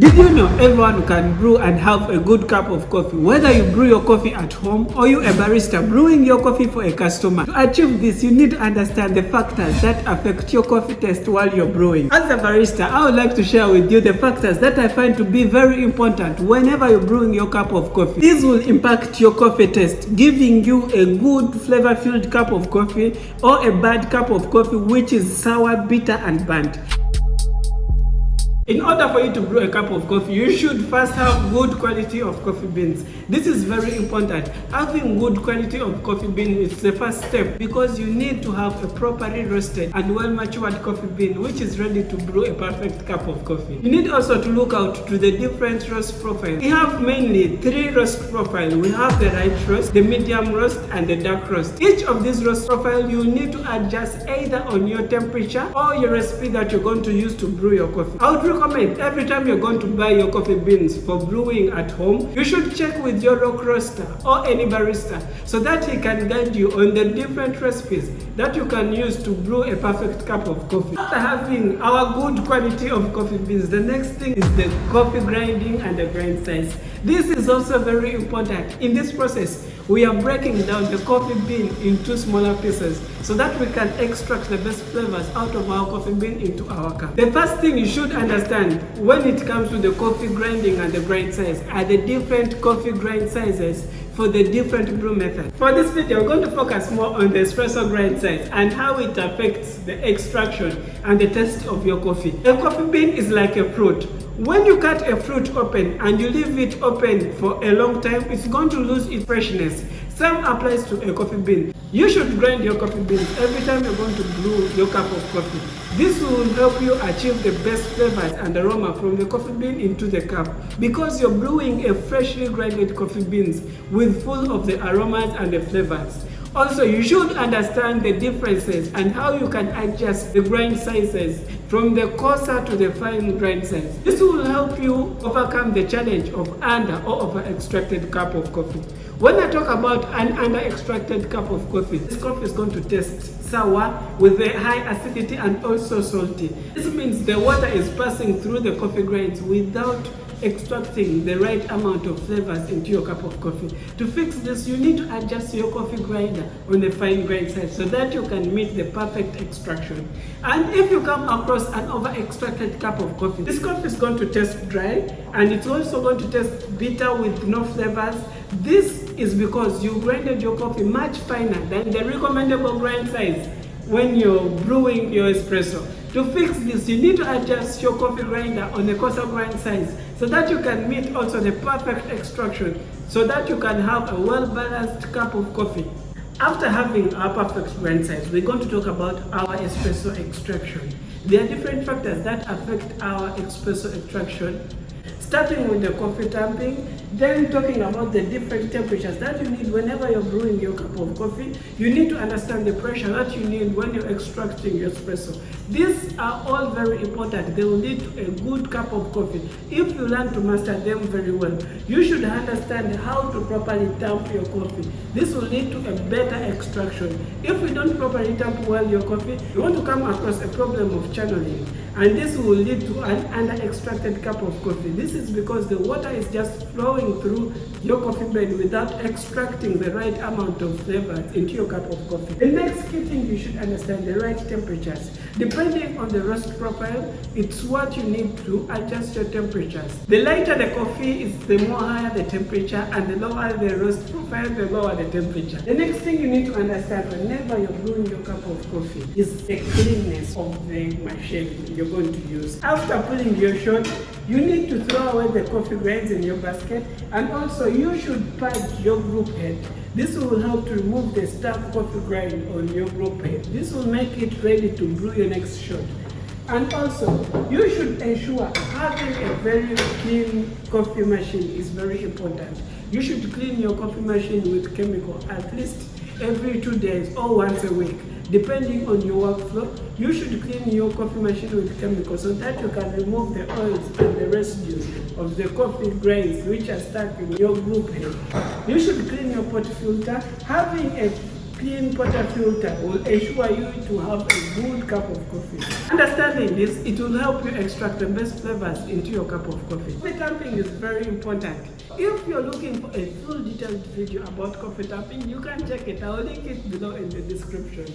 Did you know everyone can brew and have a good cup of coffee? Whether you brew your coffee at home or you a barista brewing your coffee for a customer. To achieve this, you need to understand the factors that affect your coffee taste while you're brewing. As a barista, I would like to share with you the factors that I find to be very important whenever you're brewing your cup of coffee. These will impact your coffee taste, giving you a good flavor-filled cup of coffee or a bad cup of coffee which is sour, bitter and burnt. In order for you to brew a cup of coffee, you should first have good quality of coffee beans. This is very important. Having good quality of coffee beans is the first step because you need to have a properly roasted and well-matured coffee bean which is ready to brew a perfect cup of coffee. You need also to look out to the different roast profiles. We have mainly 3 roast profiles. We have the light roast, the medium roast and the dark roast. Each of these roast profiles you need to adjust either on your temperature or your recipe that you're going to use to brew your coffee. I would recommend every time you're going to buy your coffee beans for brewing at home, you should check with your local roaster or any barista so that he can guide you on the different recipes that you can use to brew a perfect cup of coffee. After having our good quality of coffee beans, the next thing is the coffee grinding and the grind size. This is also very important. In this process, we are breaking down the coffee bean into smaller pieces so that we can extract the best flavors out of our coffee bean into our cup. The first thing you should understand when it comes to the coffee grinding and the grind size are the different coffee grind sizes for the different brew methods. For this video, we're going to focus more on the espresso grind size and how it affects the extraction and the taste of your coffee. A coffee bean is like a fruit. When you cut a fruit open and you leave it open for a long time, it's going to lose its freshness. Same applies to a coffee bean. You should grind your coffee beans every time you're going to brew your cup of coffee. This will help you achieve the best flavors and aroma from the coffee bean into the cup because you're brewing a freshly grinded coffee beans with full of the aromas and the flavors. Also, you should understand the differences and how you can adjust the grind sizes from the coarser to the fine grind size. This will help you overcome the challenge of under or over extracted cup of coffee. When I talk about an under extracted cup of coffee, this coffee is going to taste sour with a high acidity and also salty. This means the water is passing through the coffee grinds without extracting the right amount of flavors into your cup of coffee. To fix this, you need to adjust your coffee grinder on the fine grind side so that you can meet the perfect extraction. And if you come across an over extracted cup of coffee, this coffee is going to taste dry and it's also going to taste bitter with no flavors. This is because you grinded your coffee much finer than the recommendable grind size when you're brewing your espresso. To fix this, you need to adjust your coffee grinder on a coarser grind size so that you can meet also the perfect extraction so that you can have a well-balanced cup of coffee. After having our perfect grind size, we're going to talk about our espresso extraction. There are different factors that affect our espresso extraction, starting with the coffee tamping, then talking about the different temperatures that you need whenever you're brewing your cup of coffee. You need to understand the pressure that you need when you're extracting your espresso. These are all very important. They will lead to a good cup of coffee. If you learn to master them very well, you should understand how to properly tamp your coffee. This will lead to a better extraction. If you don't properly tamp well your coffee, you want to come across a problem of channeling, and this will lead to an under-extracted cup of coffee. This is because the water is just flowing through your coffee bean without extracting the right amount of flavor into your cup of coffee. The next key thing you should understand the right temperatures. Depending on the roast profile, it's what you need to adjust your temperatures. The lighter the coffee is, the more higher the temperature, and the lower the roast profile, the lower the temperature. The next thing you need to understand whenever you're brewing your cup of coffee is the cleanness of the machine you're going to use. After pulling your shot, you need to throw away the coffee grinds in your basket, and also you should purge your brew head. This will help to remove the stuck coffee grind on your brew head. This will make it ready to brew your next shot. And also, you should ensure having a very clean coffee machine is very important. You should clean your coffee machine with chemical at least every 2 days or once a week. Depending on your workflow, you should clean your coffee machine with chemicals so that you can remove the oils and the residues of the coffee grains which are stuck in your brew head. You should clean your pot filter. Having a clean portafilter will ensure you to have a good cup of coffee. Understanding this, it will help you extract the best flavors into your cup of coffee. Coffee tapping is very important. If you're looking for a full detailed video about coffee tapping, you can check it. I'll link it below in the description.